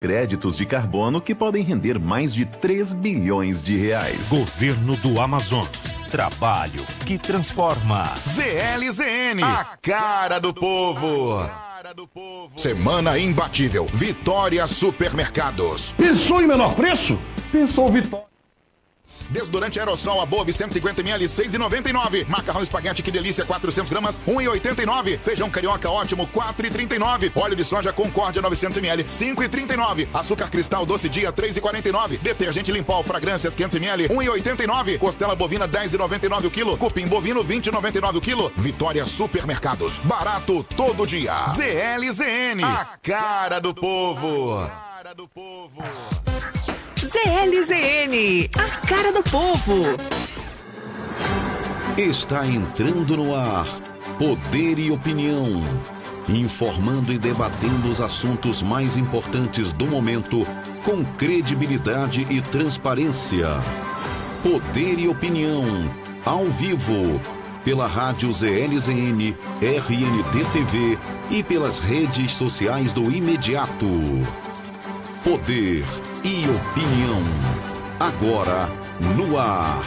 créditos de carbono que podem render mais de 3 bilhões de reais. Governo do Amazonas. Trabalho que transforma. ZLZN, a cara do povo. Semana imbatível. Vitória Supermercados. Pensou em menor preço? Pensou Vitória. Desodorante aerossol Above 150ml, 6,99. Macarrão espaguete, que delícia, 400 gramas, 1,89. Feijão carioca ótimo, 4,39. Óleo de soja Concórdia 900ml, 5,39. Açúcar cristal doce dia, 3,49. Detergente Limpol fragrâncias 500ml, 1,89. Costela bovina 10,99 o quilo. Cupim bovino 20,99 o quilo. Vitória Supermercados. Barato todo dia. ZLZN, a cara do povo. A cara do povo. ZLZN, a cara do povo. Está entrando no ar Poder e Opinião, informando e debatendo os assuntos mais importantes do momento com credibilidade e transparência. Poder e Opinião, ao vivo, pela rádio ZLZN, RND-TV e pelas redes sociais do Imediato. Poder e Opinião, agora no ar.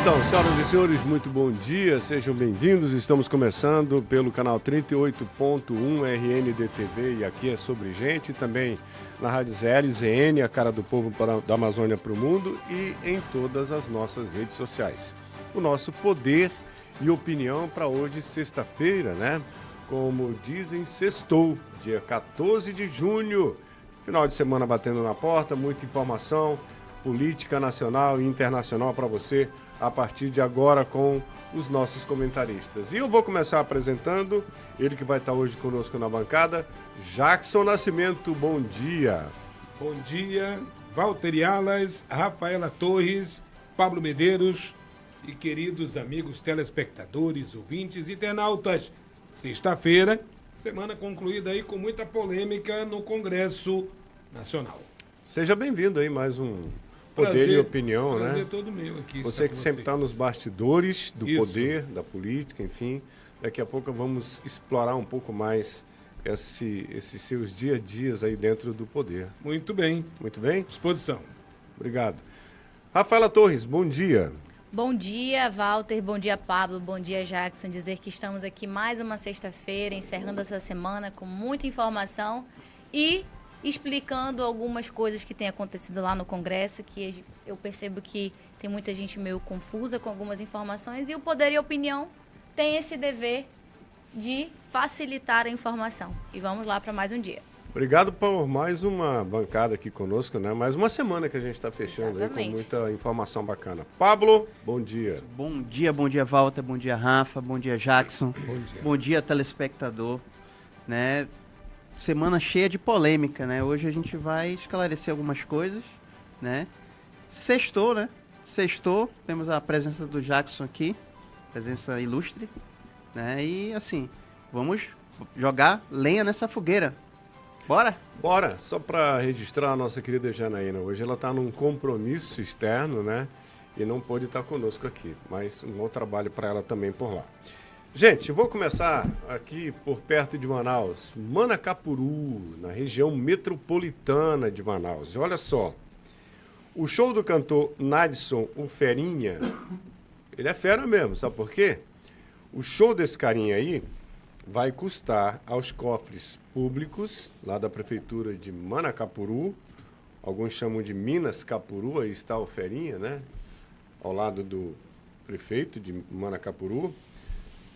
Então, senhoras e senhores, muito bom dia, sejam bem-vindos. Estamos começando pelo canal 38.1 RND-TV e aqui é sobre gente, também na rádio ZLZN, a cara do povo da Amazônia para o mundo e em todas as nossas redes sociais. O nosso Poder e Opinião para hoje, sexta-feira, né? Como dizem, sextou, dia 14 de junho. Final de semana batendo na porta, muita informação, política nacional e internacional para você a partir de agora com os nossos comentaristas. E eu vou começar apresentando ele que vai estar hoje conosco na bancada, Jackson Nascimento, bom dia. Bom dia, Valtteri Alas, Rafaela Torres, Pablo Medeiros e queridos amigos telespectadores, ouvintes e internautas. Sexta-feira, semana concluída aí com muita polêmica no Congresso Nacional. Seja bem-vindo aí, mais um Poder Prazer, e Opinião, prazer né? todo meu aqui. Você que sempre está nos bastidores do Isso. poder, da política, enfim. Daqui a pouco vamos explorar um pouco mais esses seus dia a dias aí dentro do poder. Muito bem. Muito bem? Disposição. Obrigado. Rafaela Torres, bom dia. Bom dia, Walter. Bom dia, Pablo. Bom dia, Jackson. Dizer que estamos aqui mais uma sexta-feira, encerrando essa semana com muita informação e explicando algumas coisas que têm acontecido lá no Congresso, que eu percebo que tem muita gente meio confusa com algumas informações, e o Poder e Opinião tem esse dever de facilitar a informação. E vamos lá para mais um dia. Obrigado por mais uma bancada aqui conosco, né? Mais uma semana que a gente está fechando. Exatamente. Aí com muita informação bacana. Pablo, bom dia. Bom dia, Walter, bom dia, Rafa, bom dia, Jackson. Bom dia, telespectador. Né? Semana cheia de polêmica, né? Hoje a gente vai esclarecer algumas coisas, né? Sextou, né? Sextou, temos a presença do Jackson aqui, presença ilustre, né? E assim, vamos jogar lenha nessa fogueira. Bora? Bora, só para registrar a nossa querida Janaína. Hoje ela está num compromisso externo, né? E não pôde estar conosco aqui, mas um bom trabalho para ela também por lá. Gente, vou começar aqui por perto de Manaus, Manacapuru, na região metropolitana de Manaus. E olha só, o show do cantor Nadson, o Ferinha, ele é fera mesmo, sabe por quê? O show desse carinha aí vai custar aos cofres públicos, lá da prefeitura de Manacapuru, alguns chamam de Minas Capuru, aí está o Ferinha, né? Ao lado do prefeito de Manacapuru.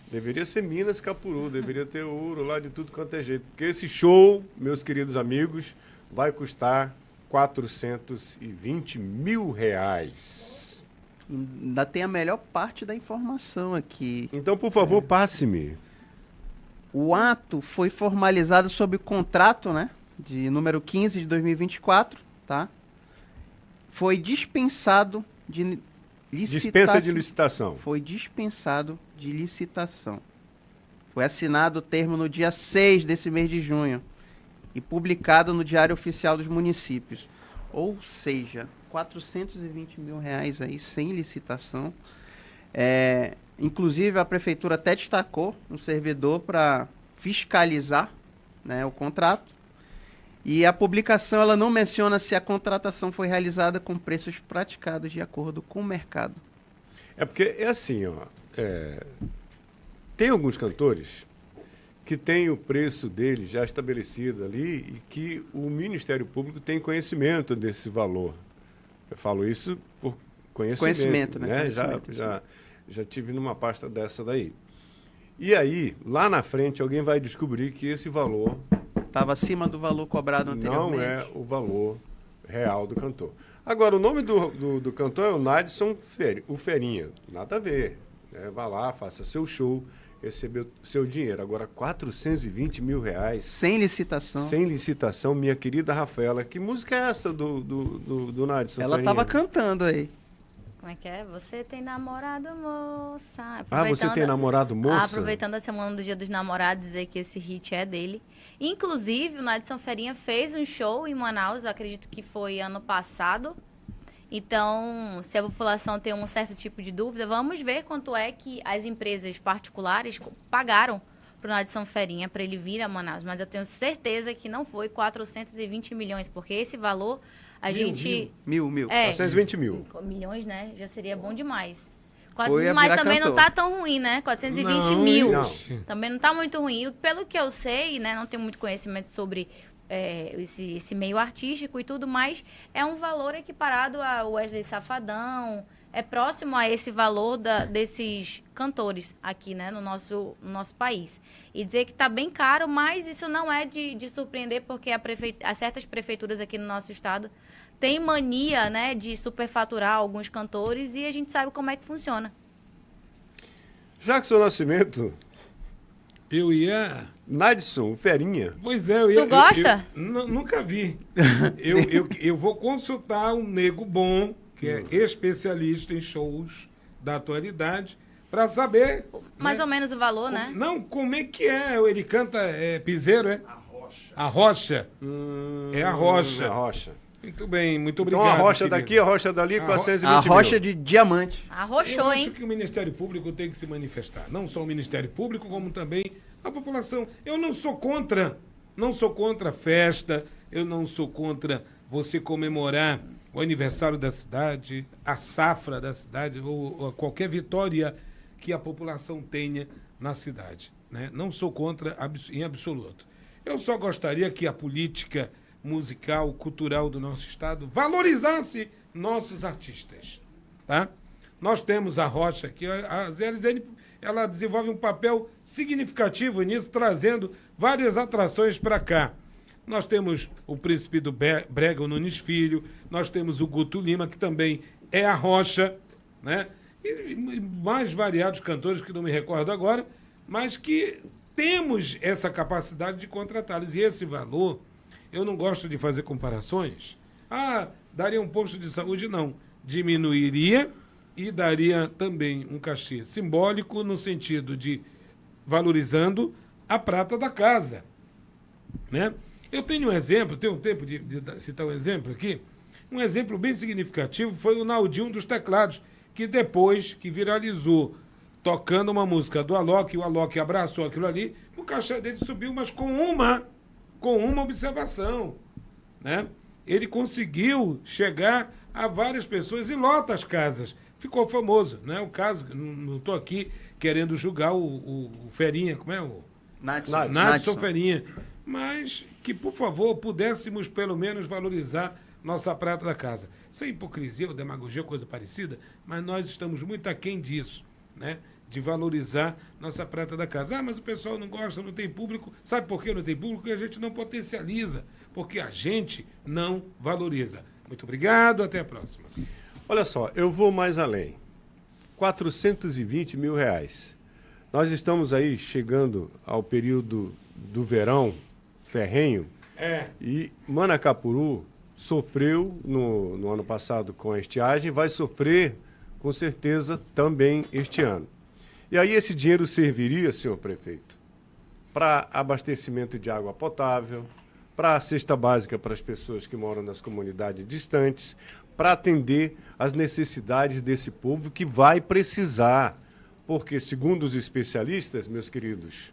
Deveria ser Minas Capuru, deveria ter ouro lá de tudo quanto é jeito. Porque esse show, meus queridos amigos, vai custar 420 mil reais. Ainda tem a melhor parte da informação aqui. Então, por favor, passe-me. O ato foi formalizado sob contrato, né? De número 15 de 2024, tá? Foi dispensado de licitação. Dispensa de licitação. Foi dispensado de licitação. Foi assinado o termo no dia 6 desse mês de junho e publicado no Diário Oficial dos Municípios. Ou seja, 420 mil reais aí sem licitação. Inclusive, a prefeitura até destacou um servidor para fiscalizar, né, o contrato. E a publicação ela não menciona se a contratação foi realizada com preços praticados de acordo com o mercado. É porque é assim, ó. Tem alguns cantores que têm o preço deles já estabelecido ali e que o Ministério Público tem conhecimento desse valor. Eu falo isso por conhecimento, né? Já tive numa pasta dessa daí. E aí, lá na frente, alguém vai descobrir que esse valor estava acima do valor cobrado anteriormente. Não é o valor real do cantor. Agora, o nome do cantor é o Nadson o Ferinha. Nada a ver. Vá lá, faça seu show, receba seu dinheiro. Agora, R$420 mil. Sem licitação. Sem licitação, minha querida Rafaela. Que música é essa do Nadson? Ela estava cantando aí. Como é que é? Você tem namorado, moça? Você tem namorado, moça? Aproveitando a semana do Dia dos Namorados, dizer que esse hit é dele. Inclusive, o Nadson Ferinha fez um show em Manaus, eu acredito que foi ano passado. Então, se a população tem um certo tipo de dúvida, vamos ver quanto é que as empresas particulares pagaram para o Nadson Ferinha para ele vir a Manaus. Mas eu tenho certeza que não foi 420 milhões, porque esse valor... Mil. 420 mil. Milhões, né? Já seria bom demais. Mas também cantor. Não tá tão ruim, né? 420 mil. Não. Também não tá muito ruim. E pelo que eu sei, né? Não tenho muito conhecimento sobre esse meio artístico e tudo, mas é um valor equiparado ao Wesley Safadão. É próximo a esse valor desses cantores aqui, né? No nosso país. E dizer que tá bem caro, mas isso não é de surpreender, porque certas prefeituras aqui no nosso estado tem mania, né, de superfaturar alguns cantores e a gente sabe como é que funciona. Jackson Nascimento. Eu ia... Nadson, Ferinha. Pois é, eu ia... Tu gosta? Nunca vi. eu vou consultar um nego bom, que é especialista em shows da atualidade, para saber... Mais ou menos o valor, né? Não, como é que é? Ele canta piseiro, é? A rocha. É a rocha. É a rocha. Muito bem, muito obrigado. Então a rocha querido. daqui, a rocha dali, 420 mil. A rocha de diamante. Arrochou, hein? Eu acho que o Ministério Público tem que se manifestar. Não só o Ministério Público, como também a população. Eu não sou contra a festa, eu não sou contra você comemorar o aniversário da cidade, a safra da cidade, ou qualquer vitória que a população tenha na cidade, né? Não sou contra em absoluto. Eu só gostaria que a política musical, cultural do nosso estado valorizasse nossos artistas, tá? Nós temos a Rocha, que a ZLZN, ela desenvolve um papel significativo nisso, trazendo várias atrações para cá. Nós temos o Príncipe do Brega, o Nunes Filho, nós temos o Guto Lima, que também é a Rocha, né? E mais variados cantores que não me recordo agora, mas que temos essa capacidade de contratá-los. E esse valor, eu não gosto de fazer comparações. Daria um posto de saúde? Não. Diminuiria e daria também um cachê simbólico no sentido de valorizando a prata da casa, né? Eu tenho um exemplo, tenho tempo de citar um exemplo aqui. Um exemplo bem significativo foi o Naldinho dos Teclados, que depois que viralizou tocando uma música do Alok, o Alok abraçou aquilo ali, o cachê dele subiu, mas com uma observação, né? Ele conseguiu chegar a várias pessoas e lota as casas. Ficou famoso, não é o caso, não estou aqui querendo julgar o Ferinha, como é o... Nadson Ferinha. Mas que, por favor, pudéssemos pelo menos valorizar nossa prata da casa. Sem hipocrisia ou demagogia, coisa parecida, mas nós estamos muito aquém disso, né? De valorizar nossa prata da casa. Mas o pessoal não gosta, não tem público. Sabe por que não tem público? Porque a gente não potencializa, porque a gente não valoriza. Muito obrigado, até a próxima. Olha só, eu vou mais além. 420 mil reais. Nós estamos aí chegando ao período do verão ferrenho. E Manacapuru sofreu no ano passado com a estiagem, vai sofrer com certeza também este ano. E aí esse dinheiro serviria, senhor prefeito, para abastecimento de água potável, para a cesta básica para as pessoas que moram nas comunidades distantes, para atender às necessidades desse povo que vai precisar. Porque, segundo os especialistas, meus queridos,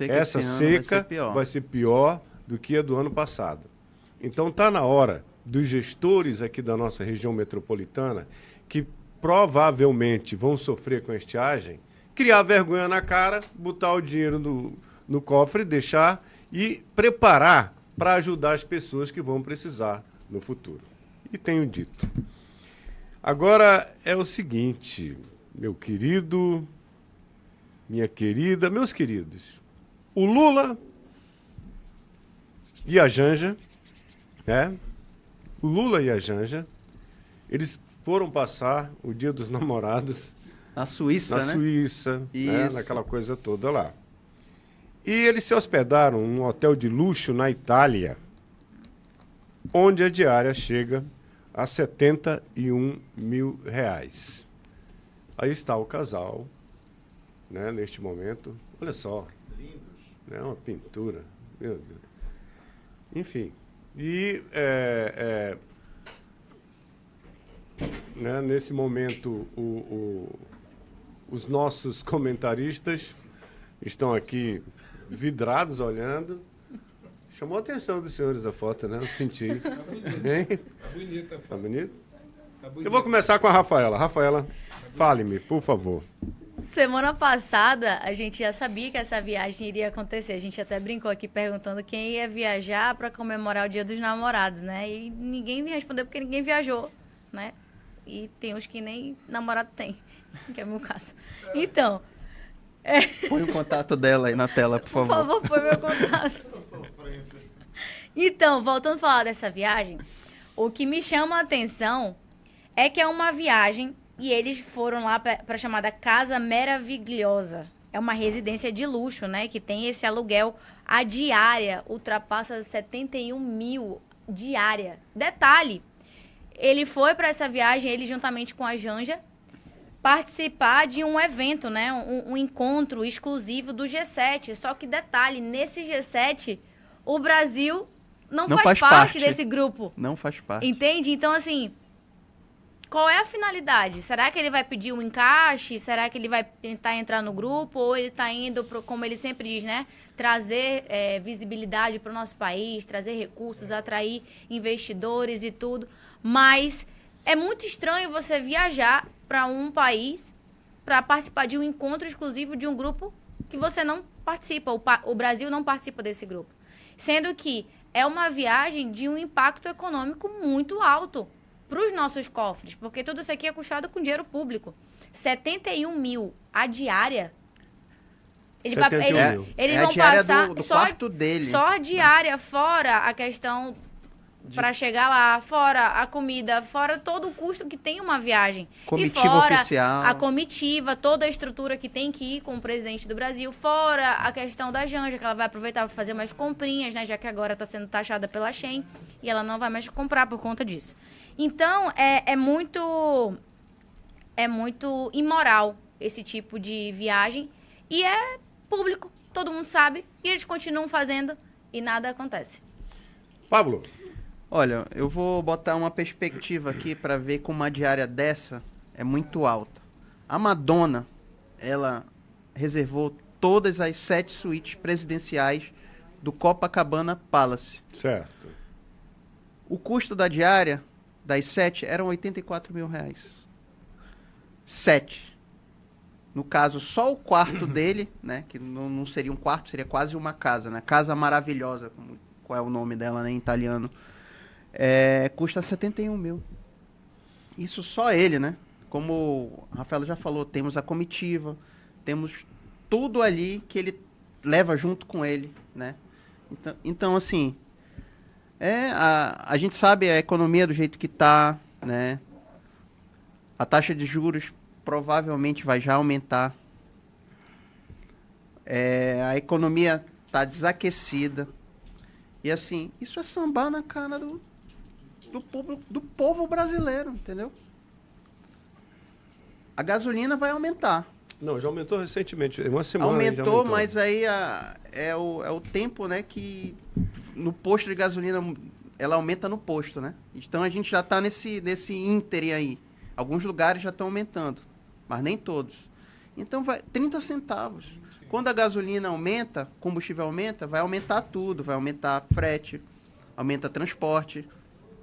essa seca vai ser pior do que a do ano passado. Então está na hora dos gestores aqui da nossa região metropolitana, que provavelmente vão sofrer com a estiagem, criar vergonha na cara, botar o dinheiro no cofre, deixar e preparar para ajudar as pessoas que vão precisar no futuro. E tenho dito. Agora é o seguinte, meu querido, minha querida, meus queridos, o Lula e a Janja, né? O Lula e a Janja, eles foram passar o Dia dos Namorados na Suíça, na Suíça, né? Naquela coisa toda lá. E eles se hospedaram num hotel de luxo na Itália, onde a diária chega a R$71 mil. Aí está o casal, né, neste momento. Olha só. Lindos. É uma pintura. Meu Deus. Enfim. E né, nesse momento os nossos comentaristas estão aqui vidrados, olhando. Chamou a atenção dos senhores a foto, né? Eu senti. Tá bonita a foto. Tá bonito? Tá bonito. Eu vou começar com a Rafaela. Rafaela, fale-me, por favor. Semana passada, a gente já sabia que essa viagem iria acontecer. A gente até brincou aqui perguntando quem ia viajar para comemorar o Dia dos Namorados, né? E ninguém me respondeu porque ninguém viajou, né? E tem uns que nem namorado tem, que é o meu caso. Então... Põe o contato dela aí na tela, por favor. Por favor, põe meu contato. Então, voltando a falar dessa viagem, o que me chama a atenção é que é uma viagem e eles foram lá para a chamada Casa Meravigliosa. É uma residência de luxo, né? Que tem esse aluguel. A diária ultrapassa 71 mil diária. Detalhe, ele foi para essa viagem, ele juntamente com a Janja, participar de um evento, né? Um encontro exclusivo do G7. Só que, detalhe, nesse G7, o Brasil não faz parte desse grupo. Não faz parte. Entende? Então, assim, qual é a finalidade? Será que ele vai pedir um encaixe? Será que ele vai tentar entrar no grupo? Ou ele está indo, como ele sempre diz, né? Trazer visibilidade para o nosso país, trazer recursos, atrair investidores e tudo. Mas é muito estranho você viajar para um país para participar de um encontro exclusivo de um grupo que você não participa. O Brasil não participa desse grupo. Sendo que é uma viagem de um impacto econômico muito alto para os nossos cofres, porque tudo isso aqui é custado com dinheiro público. 71 mil a diária. Eles vão passar do quarto dele. Só a diária, fora a questão para chegar lá, fora a comida, fora todo o custo que tem uma viagem. Comitiva e fora oficial. A comitiva, toda a estrutura que tem que ir com o presidente do Brasil, fora a questão da Janja, que ela vai aproveitar para fazer umas comprinhas, né, já que agora está sendo taxada pela Shein, e ela não vai mais comprar por conta disso. Então, é muito imoral esse tipo de viagem, e é público, todo mundo sabe, e eles continuam fazendo e nada acontece. Pablo. Olha, eu vou botar uma perspectiva aqui para ver como uma diária dessa é muito alta. A Madonna, ela reservou todas as 7 suítes presidenciais do Copacabana Palace. Certo. O custo da diária das 7 eram R$84 mil. 7. No caso, só o quarto dele, né, que não seria um quarto, seria quase uma casa, né? Casa Maravilhosa, qual é o nome dela, né, em italiano. Custa 71 mil. Isso só ele, né? Como a Rafaela já falou, temos a comitiva, temos tudo ali que ele leva junto com ele, né? Então assim, a gente sabe a economia do jeito que tá, né? A taxa de juros provavelmente vai já aumentar. A economia tá desaquecida. E assim, isso é sambar na cara do povo brasileiro, entendeu? A gasolina vai aumentar. Não, já aumentou recentemente, uma semana. Aumentou, mas aí é o tempo, né, que no posto de gasolina ela aumenta no posto, né? Então a gente já está nesse ínterim aí. Alguns lugares já estão aumentando, mas nem todos. Então vai 30 centavos. Quando a gasolina aumenta, combustível aumenta, vai aumentar tudo, vai aumentar frete, aumenta transporte,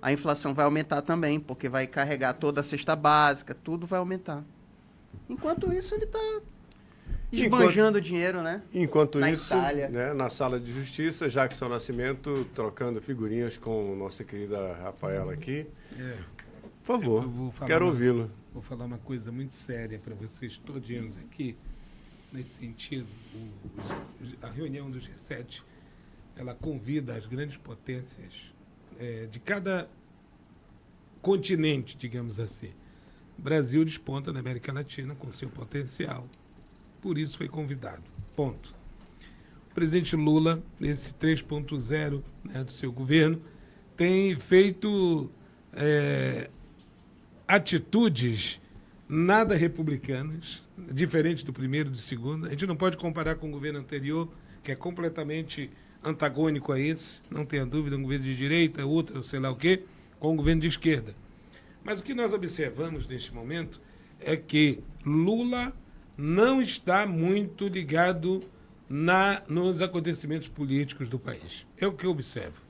a inflação vai aumentar também, porque vai carregar toda a cesta básica, tudo vai aumentar. Enquanto isso, ele está esbanjando dinheiro, né? Enquanto na isso, Itália. né, na sala de justiça, Jackson Nascimento trocando figurinhas com nossa querida Rafaela aqui. Por favor, quero ouvi-lo. Vou falar uma coisa muito séria para vocês todos aqui. Nesse sentido, a reunião do G7, ela convida as grandes potências de cada continente, digamos assim. O Brasil desponta na América Latina com seu potencial. Por isso foi convidado. Ponto. O presidente Lula, nesse 3.0 do seu governo, tem feito atitudes nada republicanas, diferente do primeiro e do segundo. A gente não pode comparar com o governo anterior, que é completamente antagônico a esse, não tenha dúvida, um governo de direita, outro, sei lá o quê, com o governo de esquerda. Mas o que nós observamos neste momento é que Lula não está muito ligado nos acontecimentos políticos do país. É o que eu observo.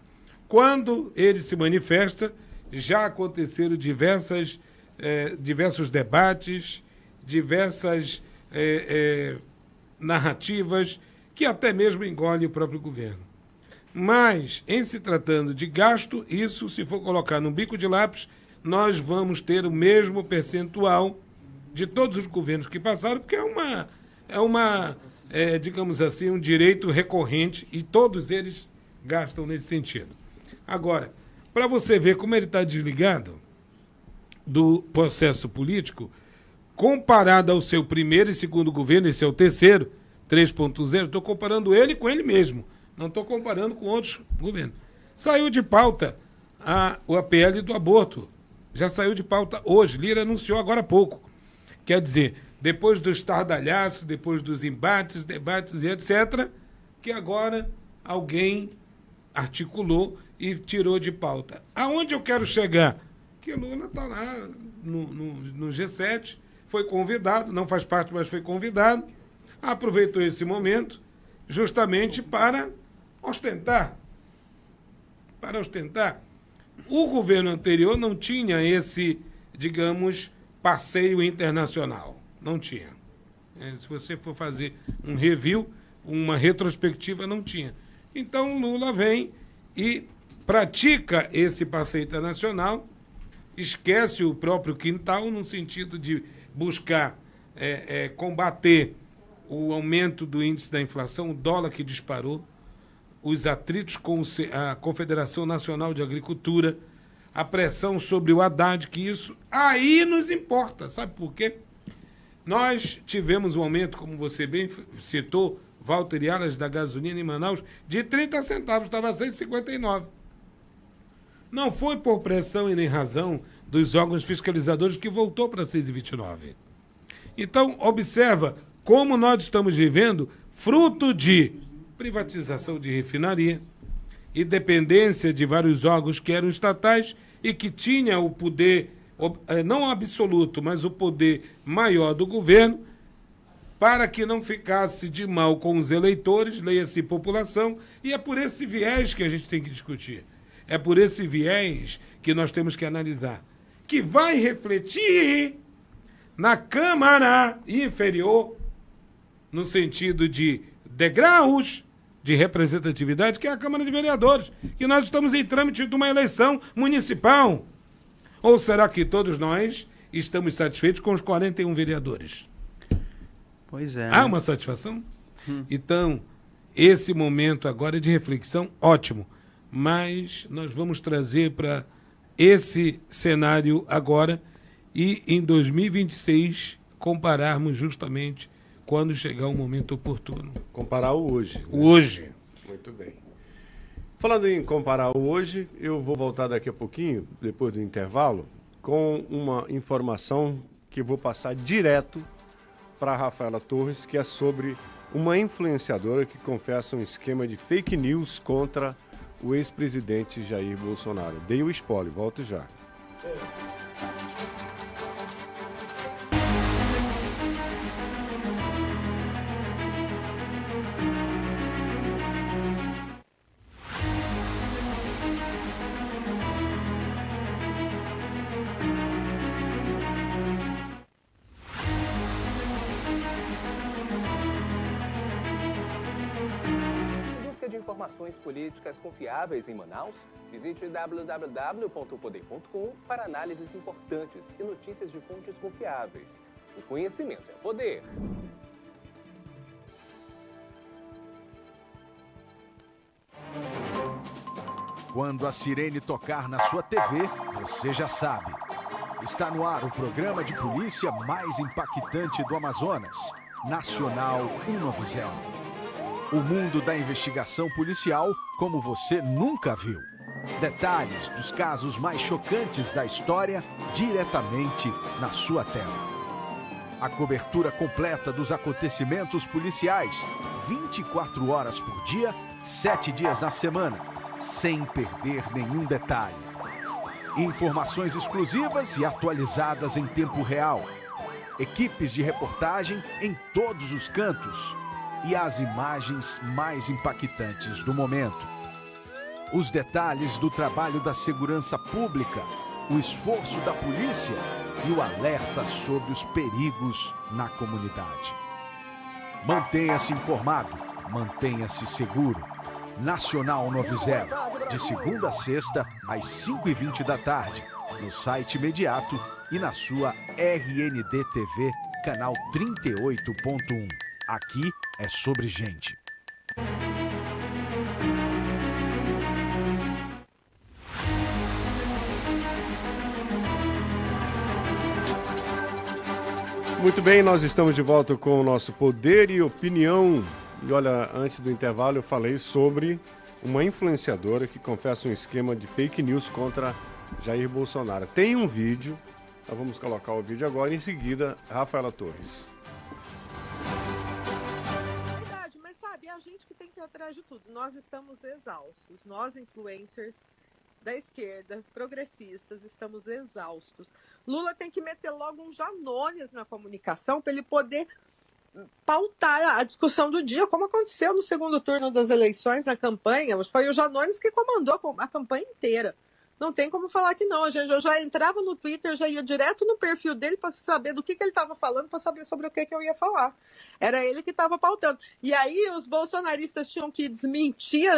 Quando ele se manifesta, já aconteceram diversos debates, diversas narrativas que até mesmo engole o próprio governo. Mas, em se tratando de gasto, isso, se for colocar no bico de lápis, nós vamos ter o mesmo percentual de todos os governos que passaram, porque digamos assim, um direito recorrente e todos eles gastam nesse sentido. Agora, para você ver como ele está desligado do processo político, comparado ao seu primeiro e segundo governo, esse é o terceiro, 3.0, estou comparando ele com ele mesmo, não estou comparando com outros governos. Saiu de pauta a PL do aborto, já saiu de pauta hoje, Lira anunciou agora há pouco. Quer dizer, depois dos estardalhaços, depois dos embates, debates e etc., que agora alguém articulou e tirou de pauta. Aonde eu quero chegar? Que Lula está lá no G7, foi convidado, não faz parte, mas foi convidado, aproveitou esse momento justamente para ostentar. O governo anterior não tinha esse, digamos, passeio internacional. Não tinha. Se você for fazer um review, uma retrospectiva, não tinha. Então, Lula vem e pratica esse passeio internacional, esquece o próprio quintal no sentido de buscar combater o aumento do índice da inflação, o dólar que disparou, os atritos com a Confederação Nacional de Agricultura, a pressão sobre o Haddad, que isso aí nos importa. Sabe por quê? Nós tivemos um aumento, como você bem citou, Walter e Alas, da gasolina em Manaus, de 30 centavos, estava a 6,59. Não foi por pressão e nem razão dos órgãos fiscalizadores que voltou para 6,29. Então, observa como nós estamos vivendo fruto de privatização de refinaria e dependência de vários órgãos que eram estatais e que tinha o poder, não absoluto, mas o poder maior do governo, para que não ficasse de mal com os eleitores, leia-se população, e é por esse viés que a gente tem que discutir. É por esse viés que nós temos que analisar, que vai refletir na Câmara inferior, no sentido de degraus de representatividade, que é a Câmara de Vereadores, que nós estamos em trâmite de uma eleição municipal. Ou será que todos nós estamos satisfeitos com os 41 vereadores? Pois é. Há uma satisfação? Então, esse momento agora é de reflexão, ótimo. Mas nós vamos trazer para esse cenário agora e em 2026 compararmos justamente quando chegar o momento oportuno. Comparar o hoje. O hoje. Muito bem. Falando em comparar o hoje, eu vou voltar daqui a pouquinho, depois do intervalo, com uma informação que vou passar direto para a Rafaela Torres, que é sobre uma influenciadora que confessa um esquema de fake news contra o ex-presidente Jair Bolsonaro. Dei o spoiler, volto já. De informações políticas confiáveis em Manaus, visite www.poder.com para análises importantes e notícias de fontes confiáveis. O conhecimento é poder. Quando a sirene tocar na sua TV, você já sabe. Está no ar o programa de polícia mais impactante do Amazonas, Nacional 190. O mundo da investigação policial como você nunca viu. Detalhes dos casos mais chocantes da história diretamente na sua tela. A cobertura completa dos acontecimentos policiais, 24 horas por dia, 7 dias na semana, sem perder nenhum detalhe. Informações exclusivas e atualizadas em tempo real. Equipes de reportagem em todos os cantos. E as imagens mais impactantes do momento. Os detalhes do trabalho da segurança pública, o esforço da polícia e o alerta sobre os perigos na comunidade. Mantenha-se informado, mantenha-se seguro. Nacional 90, de segunda a sexta, às 5h20 da tarde, no site imediato e na sua RND TV, canal 38.1. Aqui é sobre gente. Muito bem, nós estamos de volta com o nosso Poder e Opinião. E olha, antes do intervalo eu falei sobre uma influenciadora que confessa um esquema de fake news contra Jair Bolsonaro. Tem um vídeo, nós vamos colocar o vídeo agora, em seguida, Rafaela Torres. A gente que tem que ir atrás de tudo. Nós estamos exaustos. Nós, influencers da esquerda, progressistas, estamos exaustos. Lula tem que meter logo um Janones na comunicação para ele poder pautar a discussão do dia, como aconteceu no segundo turno das eleições, na campanha. Foi o Janones que comandou a campanha inteira. Não tem como falar que não. Eu já entrava no Twitter, já ia direto no perfil dele para saber do que ele estava falando, para saber sobre o que eu ia falar. Era ele que estava pautando. E aí os bolsonaristas tinham que desmentir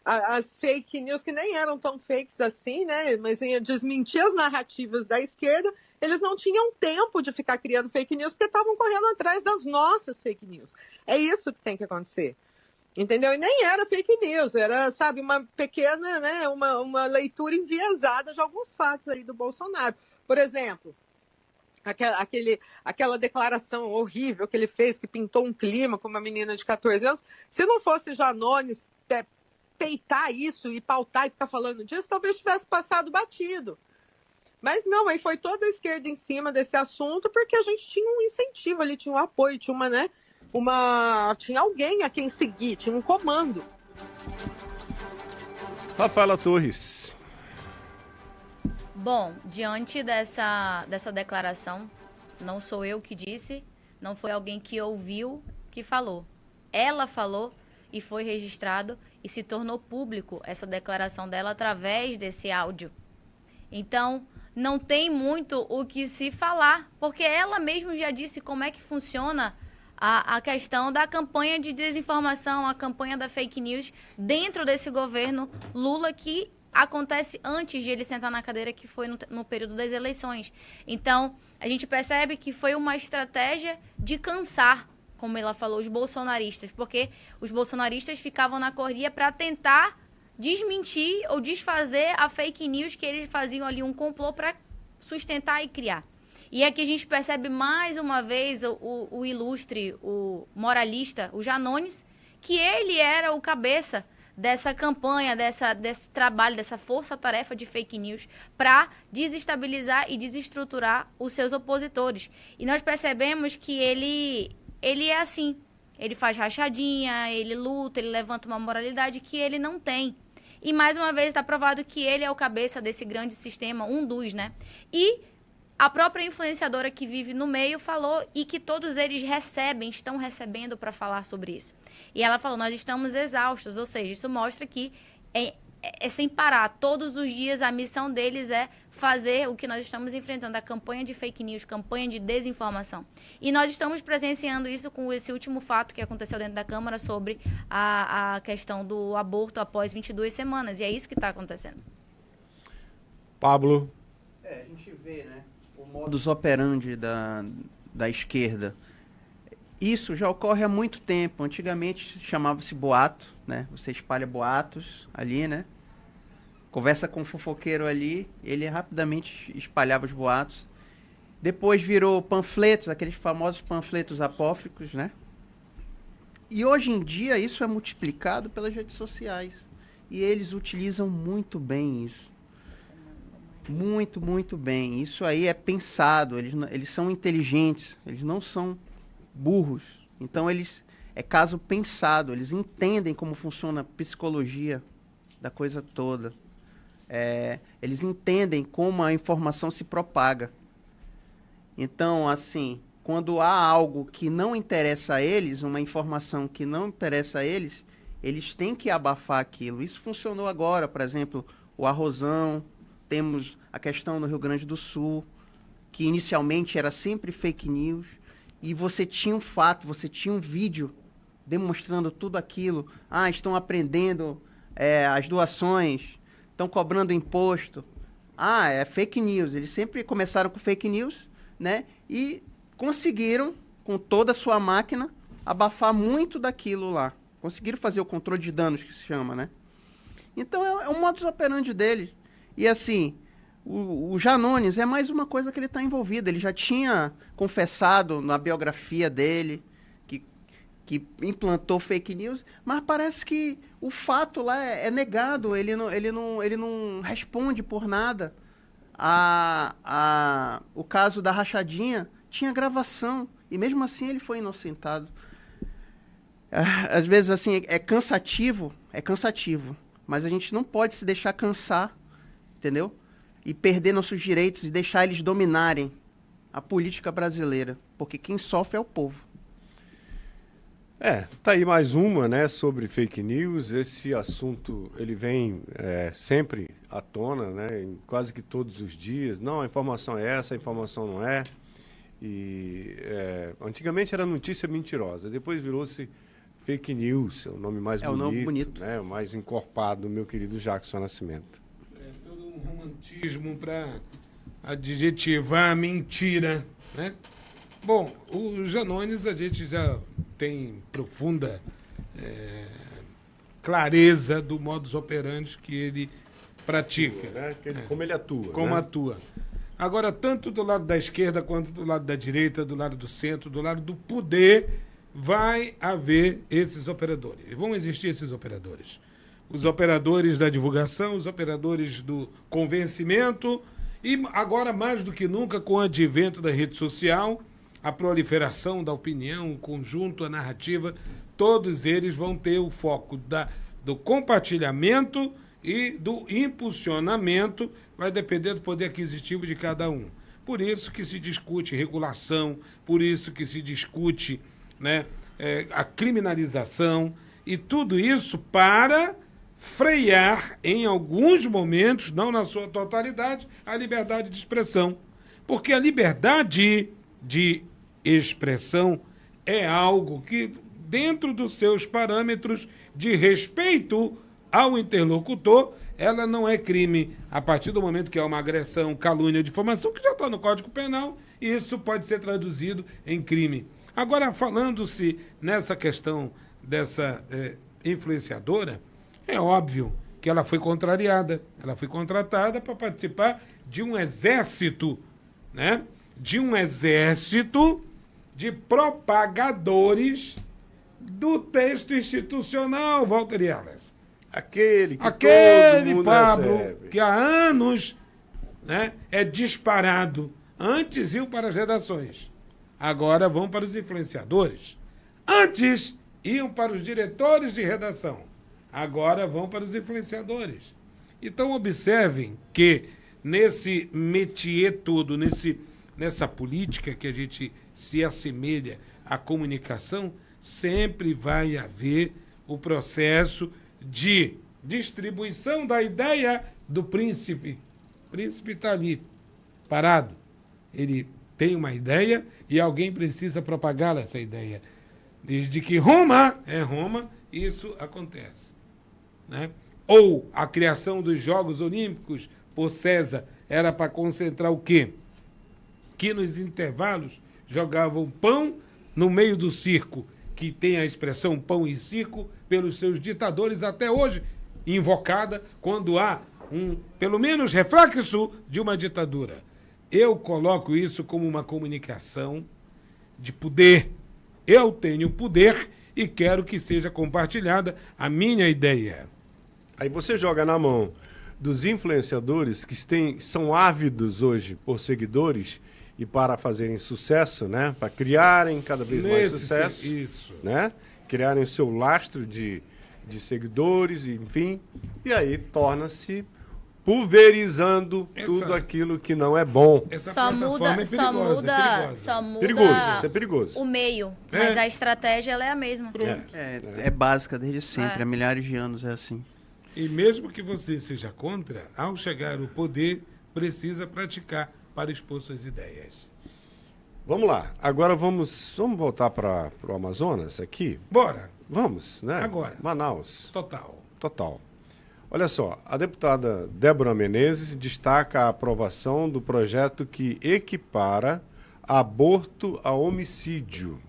as fake news, que nem eram tão fakes assim, né? Mas desmentir as narrativas da esquerda. Eles não tinham tempo de ficar criando fake news, porque estavam correndo atrás das nossas fake news. É isso que tem que acontecer. Entendeu? E nem era fake news, era, sabe, uma pequena, né, uma leitura enviesada de alguns fatos aí do Bolsonaro. Por exemplo, aquela declaração horrível que ele fez, que pintou um clima com uma menina de 14 anos, se não fosse Janones peitar isso e pautar e ficar falando disso, talvez tivesse passado batido. Mas não, aí foi toda a esquerda em cima desse assunto, porque a gente tinha um incentivo ali, tinha um apoio, tinha tinha alguém a quem seguir, tinha um comando. Rafaela Torres. Bom, diante dessa declaração, não sou eu que disse, não foi alguém que ouviu que falou. Ela falou e foi registrado e se tornou público essa declaração dela através desse áudio. Então, não tem muito o que se falar, porque ela mesma já disse como é que funciona a questão da campanha de desinformação, a campanha da fake news dentro desse governo Lula, que acontece antes de ele sentar na cadeira, que foi no período das eleições. Então, a gente percebe que foi uma estratégia de cansar, como ela falou, os bolsonaristas, porque os bolsonaristas ficavam na correria para tentar desmentir ou desfazer a fake news que eles faziam ali, um complô para sustentar e criar. E aqui a gente percebe mais uma vez o ilustre, o moralista, o Janones, que ele era o cabeça dessa campanha, desse trabalho, dessa força-tarefa de fake news para desestabilizar e desestruturar os seus opositores. E nós percebemos que ele é assim, ele faz rachadinha, ele luta, ele levanta uma moralidade que ele não tem. E, mais uma vez, está provado que ele é o cabeça desse grande sistema, um dos, né? E a própria influenciadora que vive no meio falou e que todos eles estão recebendo para falar sobre isso. E ela falou, nós estamos exaustos, ou seja, isso mostra que é sem parar. Todos os dias a missão deles é fazer o que nós estamos enfrentando, a campanha de fake news, campanha de desinformação. E nós estamos presenciando isso com esse último fato que aconteceu dentro da Câmara sobre a questão do aborto após 22 semanas. E é isso que está acontecendo. Pablo. A gente vê, né, o modus operandi da esquerda. Isso já ocorre há muito tempo. Antigamente chamava-se boato, né? Você espalha boatos ali, né? Conversa com um fofoqueiro ali, ele rapidamente espalhava os boatos. Depois virou panfletos, aqueles famosos panfletos apócrifos, né? E hoje em dia isso é multiplicado pelas redes sociais. E eles utilizam muito bem isso. Muito, muito bem. Isso aí é pensado, eles são inteligentes, eles não são burros. Então é caso pensado, eles entendem como funciona a psicologia da coisa toda. Eles entendem como a informação se propaga. Então, assim, quando há algo que não interessa a eles, uma informação que não interessa a eles, eles têm que abafar aquilo. Isso funcionou agora, por exemplo, o arrozão, temos a questão no Rio Grande do Sul, que inicialmente era sempre fake news, e você tinha um fato, você tinha um vídeo demonstrando tudo aquilo. Estão aprendendo as doações, estão cobrando imposto. É fake news. Eles sempre começaram com fake news, né? E conseguiram, com toda a sua máquina, abafar muito daquilo lá. Conseguiram fazer o controle de danos, que se chama, né? Então, é o modus operandi deles. E, assim, o Janones é mais uma coisa que ele está envolvido. Ele já tinha confessado na biografia dele que implantou fake news, mas parece que o fato lá é negado, ele não responde por nada. O caso da rachadinha tinha gravação, e mesmo assim ele foi inocentado. Às vezes, assim, é cansativo, mas a gente não pode se deixar cansar, entendeu? E perder nossos direitos e deixar eles dominarem a política brasileira, porque quem sofre é o povo. Tá aí mais uma, né, sobre fake news. Esse assunto, ele vem sempre à tona, né, em quase que todos os dias. Não, a informação é essa, a informação não é. E antigamente era notícia mentirosa, depois virou-se fake news, é o nome mais bonito, o nome bonito, né, o mais encorpado do meu querido Jackson Nascimento. Todo um romantismo para adjetivar a mentira, né? Bom, o Janones a gente já tem profunda clareza do modus operandi que ele pratica. Como ele atua. Como atua. Agora, tanto do lado da esquerda quanto do lado da direita, do lado do centro, do lado do poder, vai haver esses operadores. Vão existir esses operadores. Os operadores da divulgação, os operadores do convencimento e agora, mais do que nunca, com o advento da rede social, a proliferação da opinião, o conjunto, a narrativa, todos eles vão ter o foco do compartilhamento e do impulsionamento, vai depender do poder aquisitivo de cada um. Por isso que se discute regulação, por isso que se discute, né, a criminalização, e tudo isso para frear, em alguns momentos, não na sua totalidade, a liberdade de expressão. Porque a liberdade de expressão é algo que, dentro dos seus parâmetros de respeito ao interlocutor, ela não é crime a partir do momento que é uma agressão, calúnia ou difamação, que já está no Código Penal, e isso pode ser traduzido em crime. Agora, falando-se nessa questão dessa influenciadora, é óbvio que ela foi contrariada, ela foi contratada para participar de um exército, né? De um exército de propagadores do texto institucional, Walter Yales. Aquele todo mundo Pablo, recebe. Que há anos, né, é disparado. Antes iam para as redações, agora vão para os influenciadores. Antes iam para os diretores de redação, agora vão para os influenciadores. Então, observem que nesse métier todo, nessa política que a gente se assemelha à comunicação, sempre vai haver o processo de distribuição da ideia do príncipe. O príncipe está ali, parado. Ele tem uma ideia e alguém precisa propagá-la, essa ideia. Desde que Roma é Roma, isso acontece. Né? Ou a criação dos Jogos Olímpicos por César era para concentrar o quê? Que nos intervalos jogavam pão no meio do circo, que tem a expressão pão e circo pelos seus ditadores até hoje, invocada quando há pelo menos, reflexo de uma ditadura. Eu coloco isso como uma comunicação de poder. Eu tenho poder e quero que seja compartilhada a minha ideia. Aí você joga na mão dos influenciadores que são ávidos hoje por seguidores e para fazerem sucesso, né? Para criarem cada vez mais sucesso. Isso. Né? Criarem o seu lastro de seguidores, enfim. E aí torna-se pulverizando tudo aquilo que não é bom. Só muda perigoso, isso é perigoso. O meio, mas a estratégia ela é a mesma. É básica desde sempre, há milhares de anos é assim. E mesmo que você seja contra, ao chegar ao poder, precisa praticar para expor suas ideias. Vamos lá, agora vamos voltar para o Amazonas aqui? Bora. Vamos, né? Agora. Manaus. Total. Olha só, a deputada Débora Menezes destaca a aprovação do projeto que equipara aborto a homicídio.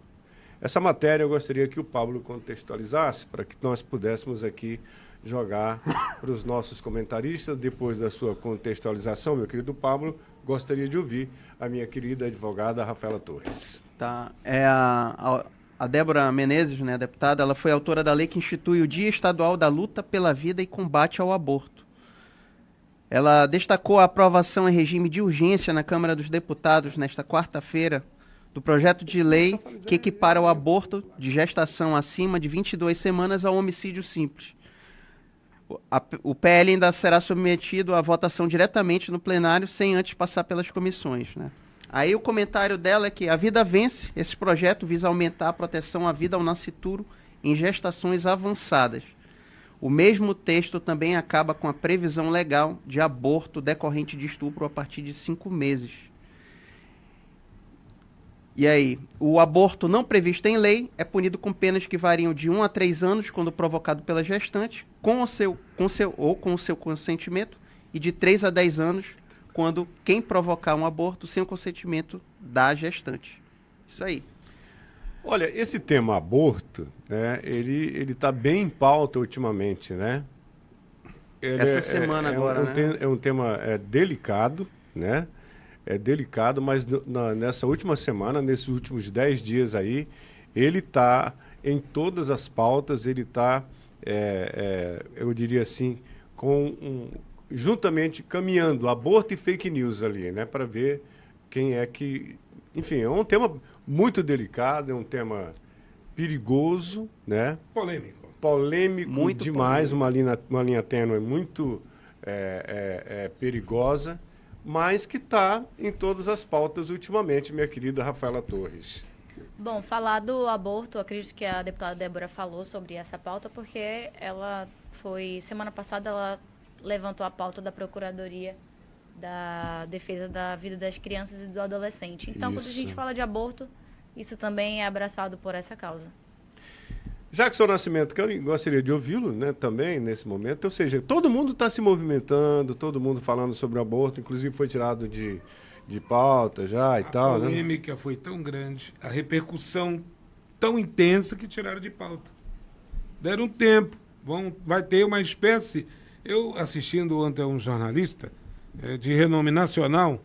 Essa matéria eu gostaria que o Pablo contextualizasse para que nós pudéssemos aqui jogar para os nossos comentaristas. Depois da sua contextualização, meu querido Pablo, gostaria de ouvir a minha querida advogada Rafaela Torres. Tá, a Débora Menezes, né, a deputada, ela foi autora da lei que institui o Dia Estadual da Luta pela Vida e Combate ao Aborto. Ela destacou a aprovação em regime de urgência na Câmara dos Deputados nesta quarta-feira do projeto de lei que equipara o aborto de gestação acima de 22 semanas ao homicídio simples. O PL ainda será submetido à votação diretamente no plenário, sem antes passar pelas comissões, né? Aí o comentário dela é que a vida vence. Esse projeto visa aumentar a proteção à vida ao nascituro em gestações avançadas. O mesmo texto também acaba com a previsão legal de aborto decorrente de estupro a partir de 5 meses. E aí, o aborto não previsto em lei é punido com penas que variam de 1 a 3 anos quando provocado pela gestante, com o seu consentimento, e de 3 a 10 anos quando quem provocar um aborto sem o consentimento da gestante. Isso aí. Olha, esse tema aborto, né, ele está bem em pauta ultimamente, né? Essa semana agora, né? É um tema delicado, né? É delicado, mas nessa última semana, nesses últimos 10 dias aí, ele está em todas as pautas, ele está, eu diria assim, juntamente caminhando aborto e fake news ali, né? Para ver quem é que... Enfim, é um tema muito delicado, é um tema perigoso, né? Polêmico muito demais, polêmico. Uma linha tênue muito perigosa, mas que está em todas as pautas ultimamente, minha querida Rafaela Torres. Bom, falar do aborto, acredito que a deputada Débora falou sobre essa pauta, porque ela foi... Semana passada ela levantou a pauta da Procuradoria da Defesa da Vida das Crianças e do Adolescente. Então, quando a gente fala de aborto, isso também é abraçado por essa causa. Jackson Nascimento, que eu gostaria de ouvi-lo, né, também nesse momento. Ou seja, todo mundo está se movimentando, todo mundo falando sobre o aborto, inclusive foi tirado de pauta já e tal. A polêmica foi tão grande, a repercussão tão intensa que tiraram de pauta. Deram um tempo, vai ter uma espécie... Eu, assistindo ontem a um jornalista de renome nacional,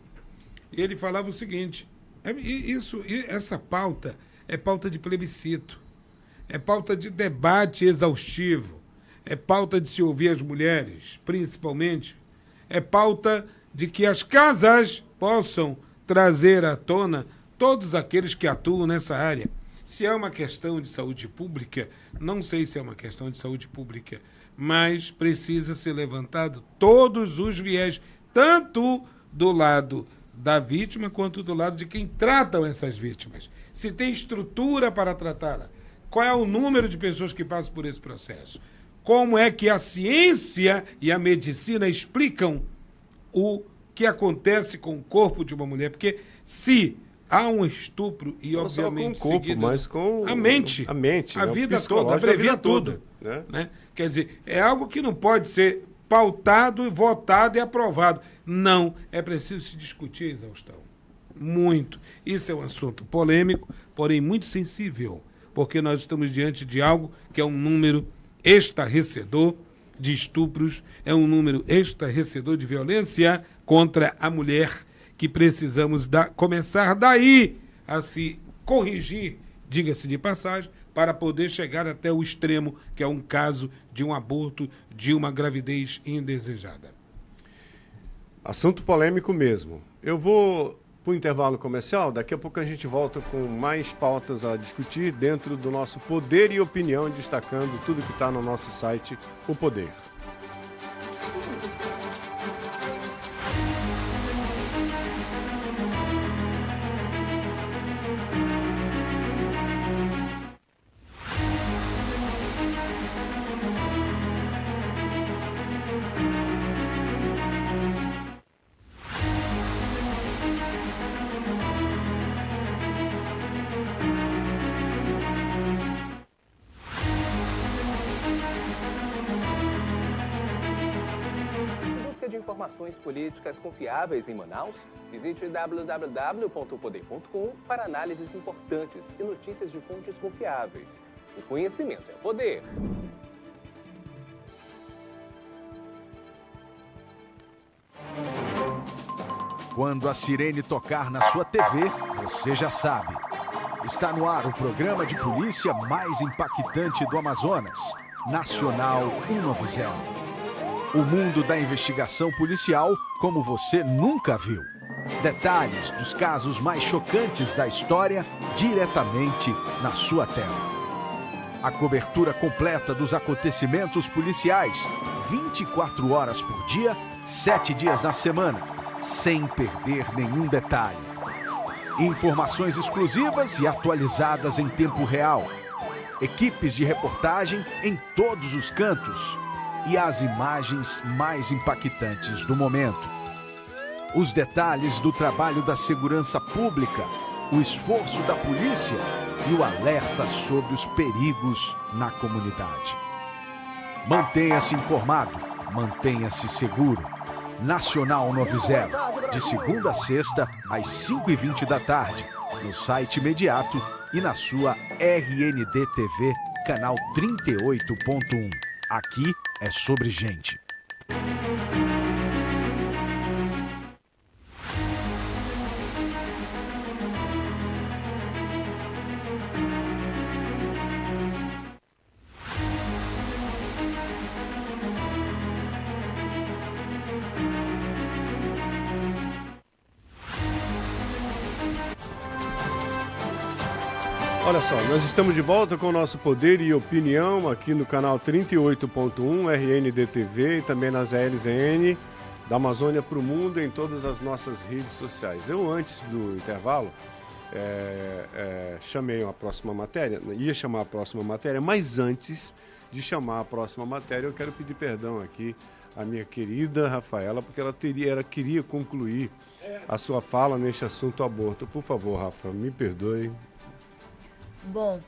ele falava o seguinte, essa pauta é pauta de plebiscito, é pauta de debate exaustivo, é pauta de se ouvir as mulheres, principalmente, é pauta de que as casas possam trazer à tona todos aqueles que atuam nessa área. Se é uma questão de saúde pública, não sei se é uma questão de saúde pública, mas precisa ser levantado todos os viés, tanto do lado da vítima quanto do lado de quem tratam essas vítimas. Se tem estrutura para tratá-la, qual é o número de pessoas que passam por esse processo? Como é que a ciência e a medicina explicam o que acontece com o corpo de uma mulher? Porque se há um estupro e, não obviamente, só com o corpo, seguido, mas com a mente, a né? Vida toda, abrevia tudo. Né? Quer dizer, é algo que não pode ser pautado, e votado e aprovado. Não, é preciso se discutir a exaustão. Muito. Isso é um assunto polêmico, porém muito sensível, porque nós estamos diante de algo que é um número estarrecedor de estupros, é um número estarrecedor de violência contra a mulher, que precisamos começar daí a se corrigir, diga-se de passagem, para poder chegar até o extremo, que é um caso de um aborto, de uma gravidez indesejada. Assunto polêmico mesmo. Eu vou para o intervalo comercial, daqui a pouco a gente volta com mais pautas a discutir dentro do nosso Poder e Opinião, destacando tudo que está no nosso site, O Poder. Informações políticas confiáveis em Manaus, visite www.poder.com para análises importantes e notícias de fontes confiáveis. O conhecimento é poder. Quando a sirene tocar na sua TV, você já sabe. Está no ar o programa de polícia mais impactante do Amazonas, Nacional 190. O mundo da investigação policial como você nunca viu. Detalhes dos casos mais chocantes da história diretamente na sua tela. A cobertura completa dos acontecimentos policiais, 24 horas por dia, 7 dias na semana, sem perder nenhum detalhe. Informações exclusivas e atualizadas em tempo real. Equipes de reportagem em todos os cantos. E as imagens mais impactantes do momento. Os detalhes do trabalho da segurança pública, o esforço da polícia e o alerta sobre os perigos na comunidade. Mantenha-se informado, mantenha-se seguro. Nacional 90, de segunda a sexta, às 5h20 da tarde, no site imediato e na sua RND TV, canal 38.1. Aqui é sobre gente. Olha só, nós estamos de volta com o nosso Poder e Opinião aqui no canal 38.1 RND TV e também nas LZN da Amazônia para o Mundo em todas as nossas redes sociais. Eu, antes do intervalo, chamei a próxima matéria, ia chamar a próxima matéria, mas antes de chamar a próxima matéria, eu quero pedir perdão aqui à minha querida Rafaela, porque ela queria concluir a sua fala neste assunto aborto. Por favor, Rafa, me perdoe. Bom,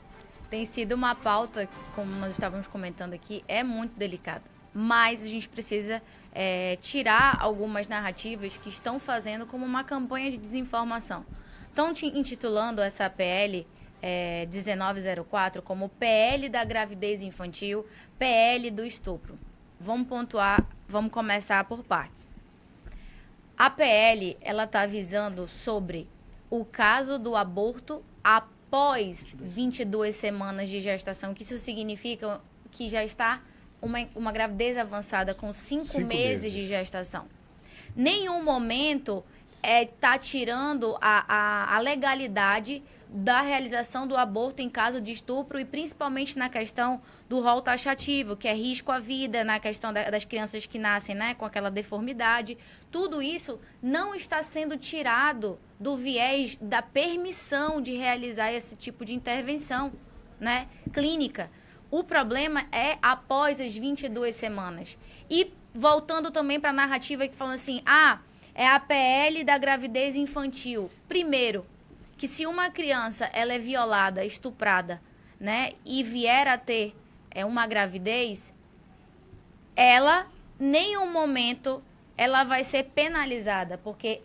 tem sido uma pauta, como nós estávamos comentando aqui, é muito delicada. Mas a gente precisa tirar algumas narrativas que estão fazendo como uma campanha de desinformação. Estão intitulando essa PL 1904 como PL da gravidez infantil, PL do estupro. Vamos pontuar, vamos começar por partes. A PL, ela está avisando sobre o caso do aborto após 22 semanas de gestação, que isso significa que já está uma gravidez avançada com 5 meses de gestação. Nenhum momento tá tirando a legalidade da realização do aborto em caso de estupro e principalmente na questão do rol taxativo, que é risco à vida, na questão das crianças que nascem, né, com aquela deformidade. Tudo isso não está sendo tirado do viés da permissão de realizar esse tipo de intervenção, né, clínica. O problema é após as 22 semanas. E voltando também para a narrativa que falam assim, é a PL da gravidez infantil. Primeiro, que se uma criança ela é violada, estuprada, né, e vier a ter uma gravidez, ela, em nenhum momento, ela vai ser penalizada, porque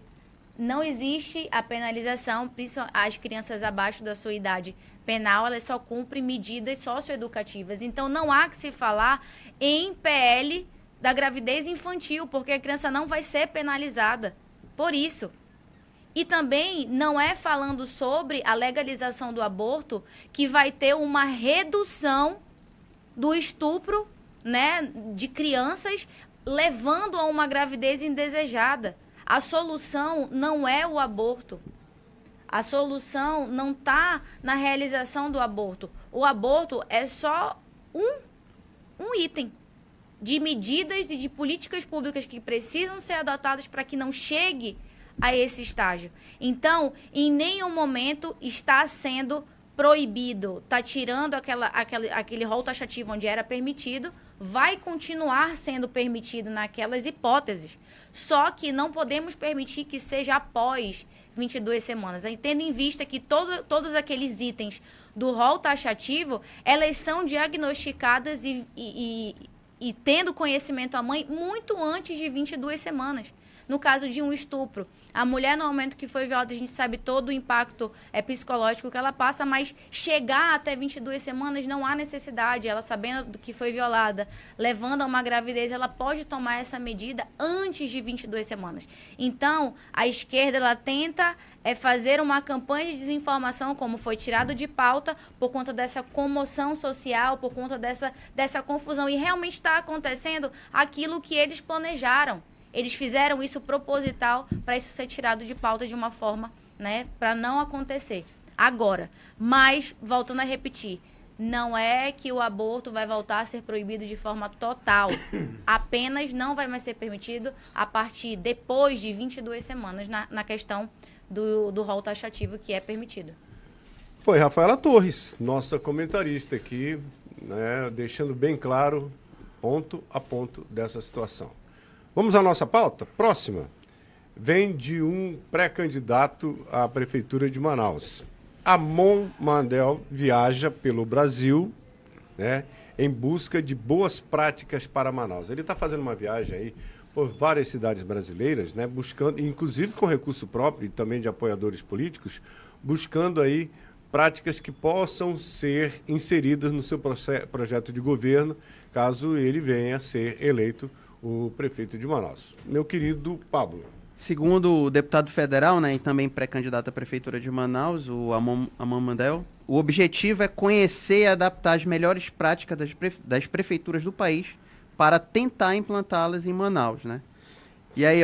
não existe a penalização, principalmente as crianças abaixo da sua idade penal, elas só cumprem medidas socioeducativas. Então, não há que se falar em PL da gravidez infantil, porque a criança não vai ser penalizada por isso. E também não é falando sobre a legalização do aborto que vai ter uma redução do estupro, né, de crianças, levando a uma gravidez indesejada. A solução não é o aborto. A solução não está na realização do aborto. O aborto é só um item de medidas e de políticas públicas que precisam ser adotadas para que não chegue a esse estágio. Então, em nenhum momento está sendo proibido, está tirando aquele rol taxativo onde era permitido, vai continuar sendo permitido naquelas hipóteses. Só que não podemos permitir que seja após 22 semanas. Tendo em vista que todos aqueles itens do rol taxativo, elas são diagnosticadas e tendo conhecimento à mãe muito antes de 22 semanas. No caso de um estupro, a mulher, no momento que foi violada, a gente sabe todo o impacto psicológico que ela passa, mas chegar até 22 semanas não há necessidade. Ela, sabendo que foi violada, levando a uma gravidez, ela pode tomar essa medida antes de 22 semanas. Então, a esquerda ela tenta fazer uma campanha de desinformação, como foi tirado de pauta, por conta dessa comoção social, por conta dessa confusão. E realmente está acontecendo aquilo que eles planejaram. Eles fizeram isso proposital para isso ser tirado de pauta de uma forma, né, para não acontecer. Agora, mas, voltando a repetir, não é que o aborto vai voltar a ser proibido de forma total. Apenas não vai mais ser permitido a partir depois de 22 semanas na questão do rol taxativo que é permitido. Foi Rafaela Torres, nossa comentarista aqui, né, deixando bem claro, ponto a ponto dessa situação. Vamos à nossa pauta? Próxima. Vem de um pré-candidato à Prefeitura de Manaus. Amon Mandel viaja pelo Brasil, né, em busca de boas práticas para Manaus. Ele está fazendo uma viagem aí por várias cidades brasileiras, né, buscando, inclusive com recurso próprio e também de apoiadores políticos, buscando aí práticas que possam ser inseridas no seu projeto de governo, caso ele venha a ser eleito o prefeito de Manaus. Meu querido Pablo. Segundo o deputado federal, né, e também pré-candidato à prefeitura de Manaus, o Amon Mandel, o objetivo é conhecer e adaptar as melhores práticas das prefeituras do país para tentar implantá-las em Manaus, né? E aí,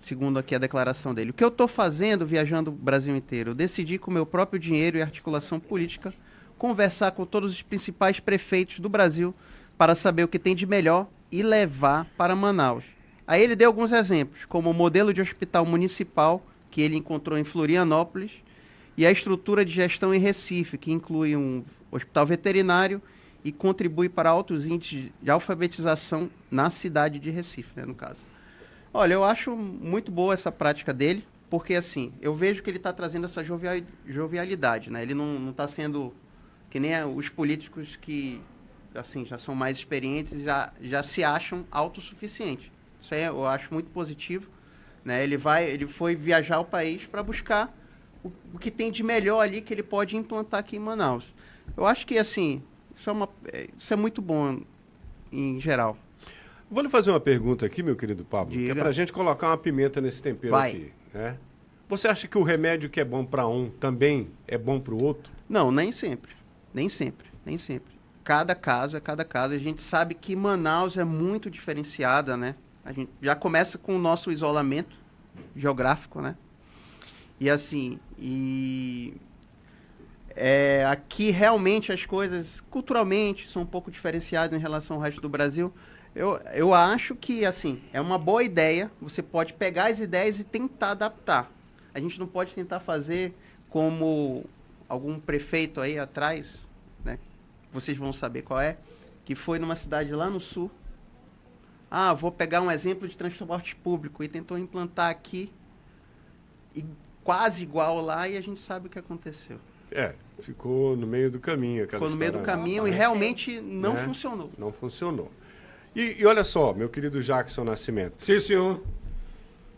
segundo aqui a declaração dele, o que eu estou fazendo viajando o Brasil inteiro? Eu decidi com o meu próprio dinheiro e articulação política conversar com todos os principais prefeitos do Brasil para saber o que tem de melhor e levar para Manaus. Aí ele deu alguns exemplos, como o modelo de hospital municipal que ele encontrou em Florianópolis e a estrutura de gestão em Recife, que inclui um hospital veterinário e contribui para altos índices de alfabetização na cidade de Recife, né, no caso. Olha, eu acho muito boa essa prática dele, porque assim, eu vejo que ele está trazendo essa jovialidade, né? Ele não está sendo que nem os políticos que assim, já são mais experientes e já se acham autossuficientes. Isso aí eu acho muito positivo, né? Ele foi viajar o país para buscar o que tem de melhor ali que ele pode implantar aqui em Manaus. Eu acho que, assim, isso é muito bom em geral. Vou lhe fazer uma pergunta aqui, meu querido Pablo, Diga. que é para a gente colocar uma pimenta nesse tempero aqui, né? Você acha que o remédio que é bom para um também é bom para o outro? Não, nem sempre. Nem sempre. Cada caso é cada caso. A gente sabe que Manaus é muito diferenciada, né? A gente já começa com o nosso isolamento, geográfico, né? E assim, aqui realmente as coisas culturalmente são um pouco diferenciadas em relação ao resto do Brasil. Eu acho que, assim, é uma boa ideia. Você pode pegar as ideias e tentar adaptar. A gente não pode tentar fazer como algum prefeito aí atrás, né? Vocês vão saber qual é, que foi numa cidade lá no sul. Vou pegar um exemplo de transporte público e tentou implantar aqui e quase igual lá, e a gente sabe o que aconteceu. Ficou no meio do caminho. Ficou no meio do caminho e realmente não funcionou. Não funcionou. E olha só, meu querido Jackson Nascimento. Sim, senhor.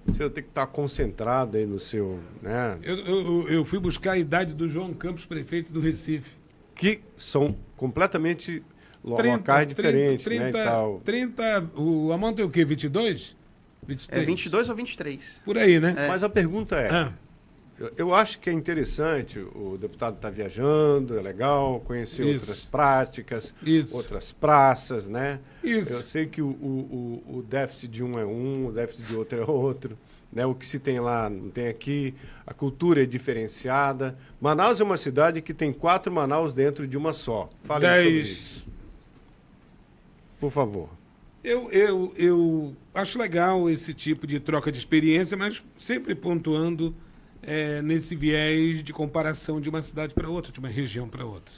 Você tem que estar concentrado aí no seu... né? Eu fui buscar a idade do João Campos, prefeito do Recife. Que são completamente locais diferentes, né? E tal. 30, o Amon tem o quê? 22? 23? 22 ou 23. Por aí, né? Mas a pergunta é... Eu acho que é interessante, o deputado está viajando, é legal, conhecer outras práticas, outras praças, né? Isso. Eu sei que o déficit de um é um, o déficit de outro é outro, né? O que se tem lá não tem aqui, a cultura é diferenciada. Manaus é uma cidade que tem 4 Manaus dentro de uma só. Fale sobre isso. Por favor. Eu acho legal esse tipo de troca de experiência, mas sempre pontuando... nesse viés de comparação de uma cidade para outra, de uma região para outra.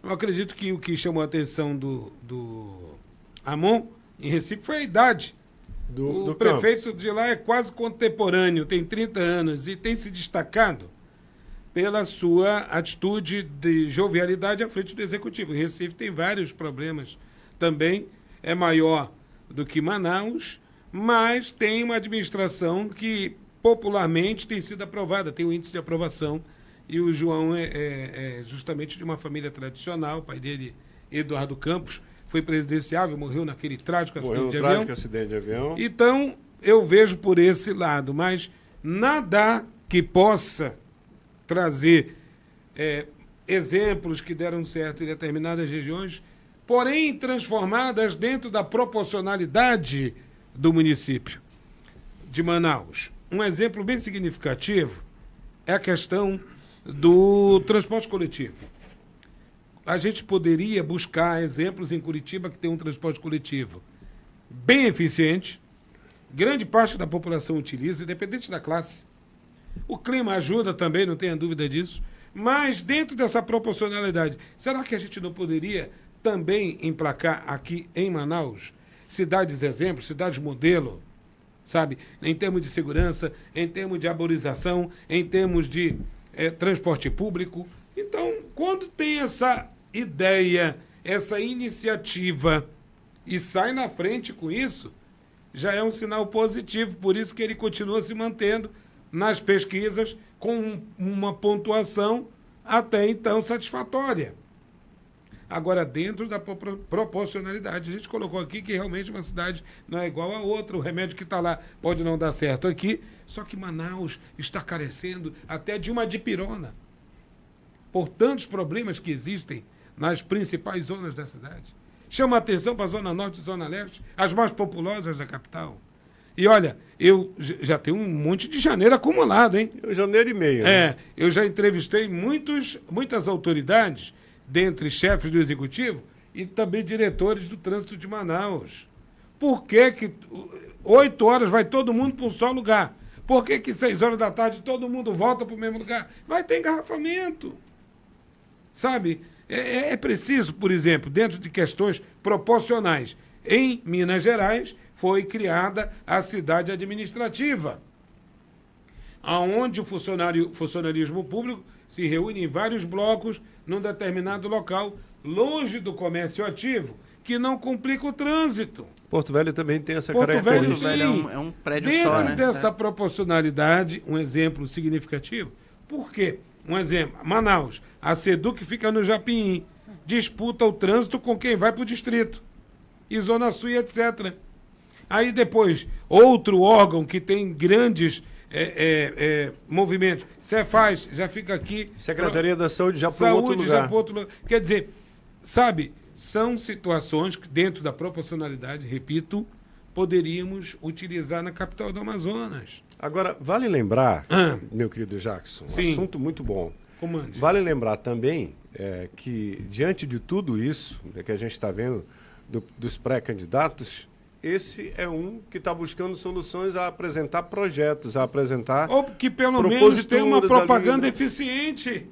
Eu acredito que o que chamou a atenção do Amon, em Recife, foi a idade. O prefeito de lá é quase contemporâneo, tem 30 anos e tem se destacado pela sua atitude de jovialidade à frente do Executivo. O Recife tem vários problemas também, é maior do que Manaus, mas tem uma administração que popularmente tem sido aprovada, tem um índice de aprovação, e o João é justamente de uma família tradicional, o pai dele, Eduardo Campos, foi presidenciável, morreu naquele trágico acidente de avião. Então, eu vejo por esse lado, mas nada que possa trazer exemplos que deram certo em determinadas regiões, porém transformadas dentro da proporcionalidade do município de Manaus. Um exemplo bem significativo é a questão do transporte coletivo. A gente poderia buscar exemplos em Curitiba que tem um transporte coletivo bem eficiente, grande parte da população utiliza, independente da classe. O clima ajuda também, não tenha dúvida disso, mas dentro dessa proporcionalidade, será que a gente não poderia também emplacar aqui em Manaus cidades exemplo, cidades modelo, sabe? Em termos de segurança, em termos de arborização, em termos de transporte público. Então, quando tem essa ideia, essa iniciativa e sai na frente com isso, já é um sinal positivo. Por isso que ele continua se mantendo nas pesquisas com uma pontuação até então satisfatória. Agora, dentro da proporcionalidade, a gente colocou aqui que realmente uma cidade não é igual a outra, o remédio que está lá pode não dar certo aqui, só que Manaus está carecendo até de uma dipirona, por tantos problemas que existem nas principais zonas da cidade. Chama a atenção para a Zona Norte e Zona Leste, as mais populosas da capital. E olha, eu já tenho um monte de janeiro acumulado, hein? Janeiro e meio. Né? Eu já entrevistei muitas autoridades, dentre chefes do Executivo e também diretores do trânsito de Manaus. Por que 8 horas vai todo mundo para um só lugar? Por que 6 horas da tarde todo mundo volta para o mesmo lugar? Vai ter engarrafamento. Sabe? É preciso, por exemplo, dentro de questões proporcionais. Em Minas Gerais foi criada a cidade administrativa, onde o funcionarismo público se reúne em vários blocos num determinado local, longe do comércio ativo, que não complica o trânsito. Porto Velho também tem essa característica. Porto Velho é um prédio dentro só, né? Dessa proporcionalidade, um exemplo significativo. Por quê? Um exemplo, Manaus, a Seduc fica no Japim, disputa o trânsito com quem vai para o distrito. E Zona Sul, etc. Aí depois, outro órgão que tem grandes movimentos, Cefaz, já fica aqui. Secretaria da Saúde já para outro lugar. Já para outro lugar. Quer dizer, sabe, são situações que dentro da proporcionalidade, repito, poderíamos utilizar na capital do Amazonas. Agora, vale lembrar, meu querido Jackson, Sim. assunto muito bom. Comande. Vale lembrar também que, diante de tudo isso que a gente está vendo dos pré-candidatos, esse é um que está buscando soluções a apresentar projetos, a apresentar Ou que pelo menos tem uma proposituras propaganda ali. eficiente.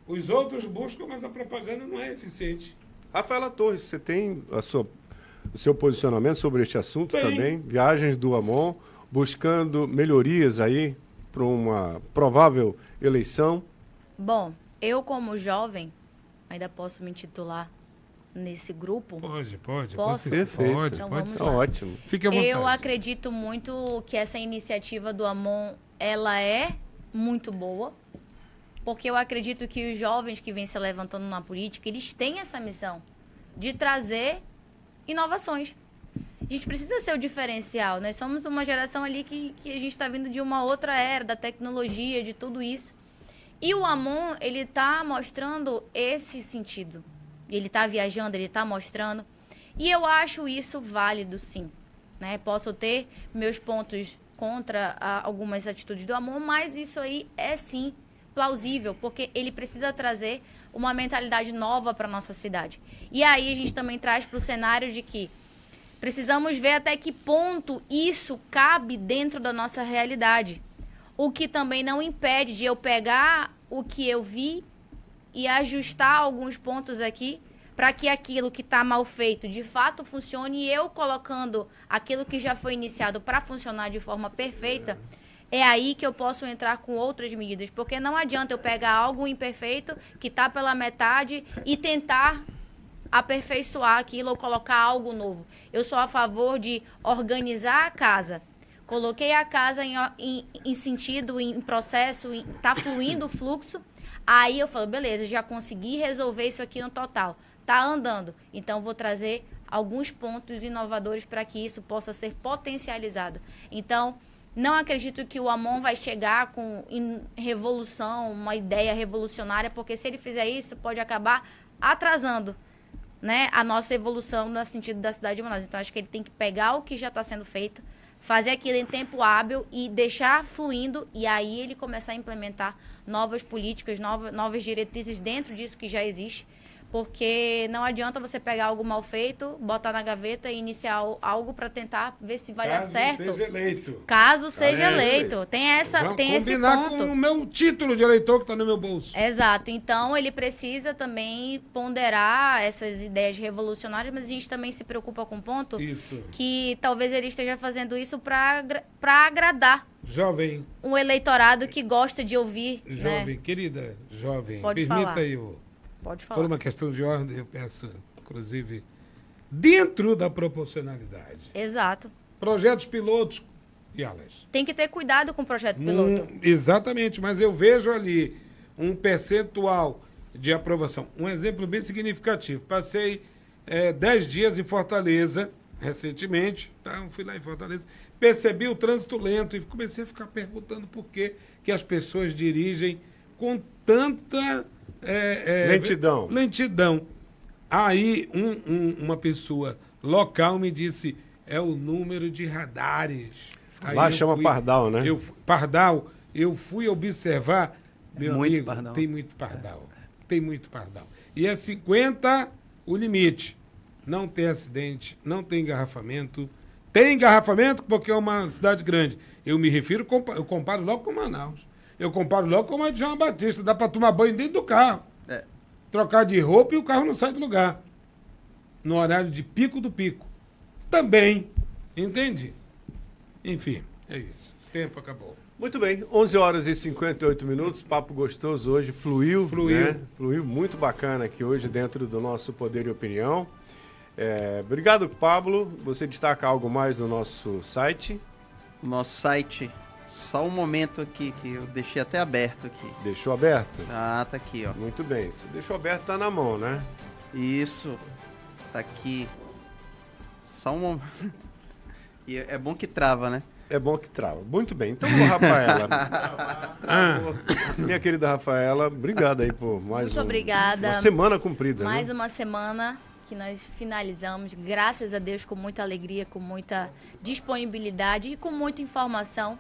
Os outros buscam, mas a propaganda não é eficiente. Rafaela Torres, você tem o seu posicionamento sobre este assunto também? Viagens do Amon, buscando melhorias aí para uma provável eleição? Bom, eu como jovem, ainda posso me intitular nesse grupo? Pode. Posso? Perfeito. Pode, Então pode vamos ser. lá. Ótimo. Fique à vontade. Eu acredito muito que essa iniciativa do Amon, ela é muito boa, porque eu acredito que os jovens que vêm se levantando na política, eles têm essa missão de trazer inovações. A gente precisa ser o diferencial. Nós somos uma geração ali que a gente está vindo de uma outra era, da tecnologia, de tudo isso. E o Amon, ele está mostrando esse sentido. Ele está viajando, ele está mostrando. E eu acho isso válido, sim. Né? Posso ter meus pontos contra algumas atitudes do Amon, mas isso aí é, sim, plausível, porque ele precisa trazer uma mentalidade nova para a nossa cidade. E aí a gente também traz para o cenário de que precisamos ver até que ponto isso cabe dentro da nossa realidade. O que também não impede de eu pegar o que eu vi e ajustar alguns pontos aqui para que aquilo que está mal feito de fato funcione, e eu colocando aquilo que já foi iniciado para funcionar de forma perfeita, é aí que eu posso entrar com outras medidas. Porque não adianta eu pegar algo imperfeito que está pela metade e tentar aperfeiçoar aquilo ou colocar algo novo. Eu sou a favor de organizar a casa. Coloquei a casa em sentido, em processo, está fluindo o fluxo. Aí eu falo, beleza, já consegui resolver isso aqui no total. Está andando. Então, vou trazer alguns pontos inovadores para que isso possa ser potencializado. Então, não acredito que o Amon vai chegar com revolução, uma ideia revolucionária, porque se ele fizer isso, pode acabar atrasando, né, a nossa evolução no sentido da cidade de Manaus. Então, acho que ele tem que pegar o que já está sendo feito, fazer aquilo em tempo hábil e deixar fluindo, e aí ele começar a implementar novas políticas, novas diretrizes dentro disso que já existe, porque não adianta você pegar algo mal feito, botar na gaveta e iniciar algo para tentar ver se vai dar certo. Caso seja eleito. Caso seja eleito. Tem esse combinar ponto. com o meu título de eleitor que está no meu bolso. Exato. Então, ele precisa também ponderar essas ideias revolucionárias, mas a gente também se preocupa com um ponto que talvez ele esteja fazendo isso para agradar jovem, um eleitorado que gosta de ouvir. Jovem, né? Querida, jovem, Pode permita falar. eu... Pode falar. Por uma questão de ordem, eu peço, inclusive, dentro da proporcionalidade. Exato. Projetos pilotos e alas. Tem que ter cuidado com o projeto piloto. Exatamente, mas eu vejo ali um percentual de aprovação. Um exemplo bem significativo. Passei 10 dias em Fortaleza, recentemente, então fui lá em Fortaleza, percebi o trânsito lento e comecei a ficar perguntando por que as pessoas dirigem com tanta... lentidão. Aí uma pessoa local me disse, é o número de radares. Aí lá chama Pardal, né? Pardal. Eu fui observar, meu muito amigo, pardal. tem muito pardal. Tem muito pardal. E é 50 o limite. Não tem acidente, não tem engarrafamento. Tem engarrafamento porque é uma cidade grande. Eu me refiro, eu comparo logo com Manaus. Eu comparo logo com a de João Batista. Dá para tomar banho dentro do carro. Trocar de roupa e o carro não sai do lugar. No horário de pico do pico. Também. Entende? Enfim, é isso. O tempo acabou. Muito bem, 11 horas e 58 minutos, papo gostoso hoje, fluiu. Né? Fluiu muito bacana aqui hoje dentro do nosso Poder e Opinião. Obrigado, Pablo. Você destaca algo mais no nosso site? Nosso site, só um momento aqui, que eu deixei até aberto aqui. Deixou aberto? Ah, tá aqui, ó. Muito bem, se deixou aberto, tá na mão, né? Isso, tá aqui. Só um momento. E é bom que trava, né? É bom que trava. Muito bem. Então, Rafaela. Minha querida Rafaela, obrigado aí por mais Muito obrigada. uma semana cumprida. Mais né? uma semana que nós finalizamos, graças a Deus, com muita alegria, com muita disponibilidade e com muita informação.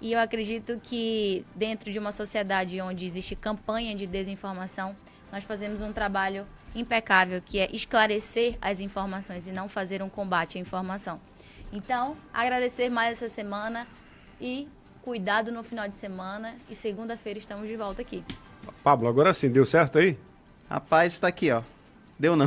E eu acredito que dentro de uma sociedade onde existe campanha de desinformação, nós fazemos um trabalho impecável, que é esclarecer as informações e não fazer um combate à informação. Então, agradecer mais essa semana e cuidado no final de semana. E segunda-feira estamos de volta aqui. Pablo, agora sim, deu certo aí? Rapaz, está aqui, ó. Deu não.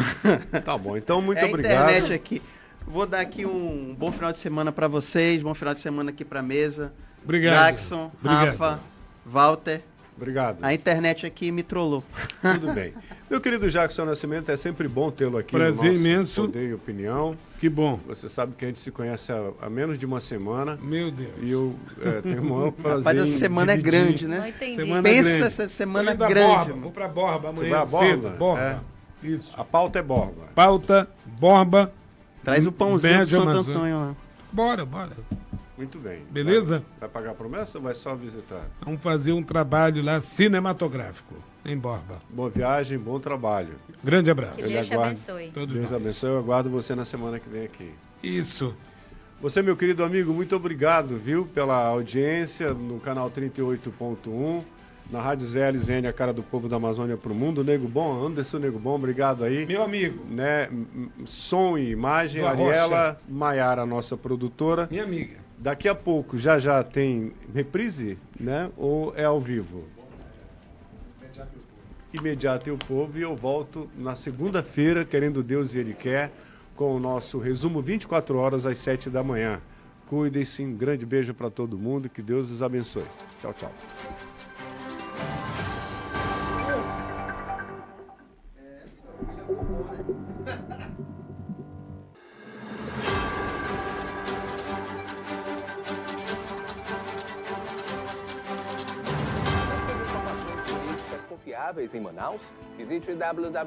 Tá bom, então muito é obrigado. A internet aqui. Vou dar aqui um bom final de semana para vocês, bom final de semana aqui para a mesa. Obrigado. Jackson, Rafa, Walter. Obrigado. A internet aqui me trollou. Tudo bem. Meu querido Jackson Nascimento, é sempre bom tê-lo aqui Prazer no nosso imenso. Poder e Opinião. Que bom. Você sabe que a gente se conhece há menos de uma semana. Meu Deus. E eu tenho o maior prazer. Rapaz, essa semana é grande, né? Não entendi. Semana Pensa grande. essa semana Tô indo a grande. Borba, vou pra Borba Você vai amanhã a Borba? cedo. Borba. Isso. A pauta é Borba. Pauta, Borba. Traz o pãozinho Bem de Santo Amazônia. Antônio lá. Bora, bora. Muito bem. Beleza? Vai pagar a promessa ou vai só visitar? Vamos fazer um trabalho lá cinematográfico, em Borba. Boa viagem, bom trabalho. Grande abraço. Que Deus te abençoe. Todos Deus nós. abençoe. Eu aguardo você na semana que vem aqui. Isso. Você, meu querido amigo, muito obrigado, viu, pela audiência no canal 38.1, na Rádio ZLZN, a cara do povo da Amazônia pro mundo. Nego Bom, Anderson Nego Bom, obrigado aí. Meu amigo. Né? Som e imagem, Do Ariela, Maiara, nossa produtora. Minha amiga. Daqui a pouco já tem reprise, né? Ou é ao vivo? Imediato e o povo. E eu volto na segunda-feira, querendo Deus e Ele quer, com o nosso resumo 24 horas às 7 da manhã. Cuidem-se, um grande beijo para todo mundo, que Deus os abençoe. Tchau, tchau. Busca de informações políticas confiáveis em Manaus? Visite www